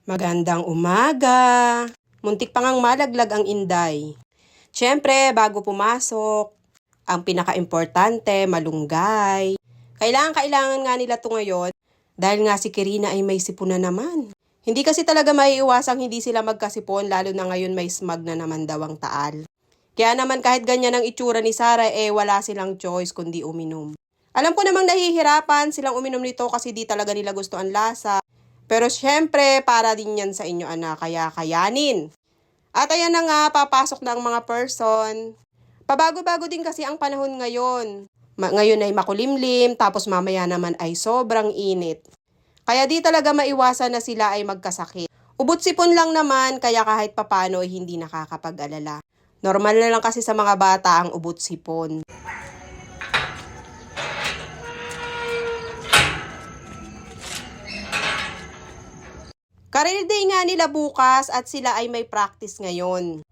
Magandang umaga! Muntik pa ngang malaglag ang Inday. Siyempre, bago pumasok, ang pinaka-importante, malunggay. Kailangan nga nila ito ngayon dahil nga si Kirina ay may sipon na naman. Hindi kasi talaga maiiwasang hindi sila magkasipon lalo na ngayon may smog na naman daw ang Taal. Kaya naman kahit ganyan ang itsura ni Sarah wala silang choice kundi uminom. Alam ko namang nahihirapan silang uminom nito kasi di talaga nila gusto ang lasa. Pero syempre, para din yan sa inyo anak, kaya kayanin. At ayan na nga, papasok na ang mga person. Pabago-bago din kasi ang panahon ngayon. Ngayon ay makulimlim, tapos mamaya naman ay sobrang init. Kaya di talaga maiwasan na sila ay magkasakit. Ubot-sipon lang naman, kaya kahit papano ay hindi nakakapag-alala. Normal na lang kasi sa mga bata ang ubot-sipon. Career day nga nila bukas at sila ay may practice ngayon.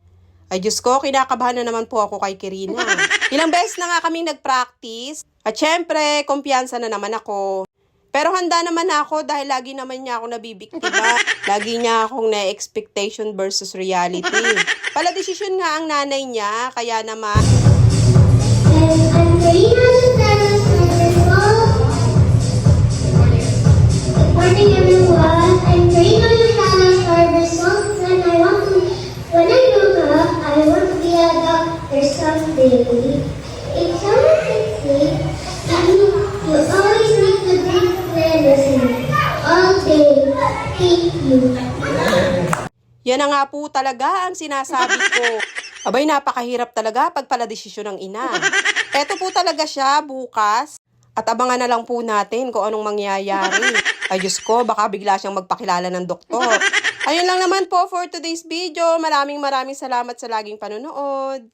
Ay Diyos ko, kinakabahan na naman po ako kay Kirina. Ilang beses na nga kaming nag-practice. At syempre, kumpiyansa na naman ako. Pero handa naman ako dahil lagi naman niya ako nabibiktima. Lagi niya akong na-expectation versus reality. Pala desisyon nga ang nanay niya, kaya naman... I'm Karina Good morning everyone. I'm Karina Lutana for the song when I grow up, I want to be a doctor someday. In summer sixty, you always need to drink medicine all day. Thank you. Yan na nga po talaga ang sinasabi ko. Abay, napakahirap talaga pag pala desisyon ng ina. Eto po talaga siya bukas. At abangan na lang po natin kung anong mangyayari. Ay Diyos ko, baka bigla siyang magpakilala ng doktor. Ayun lang naman po for today's video. Maraming salamat sa laging panonood.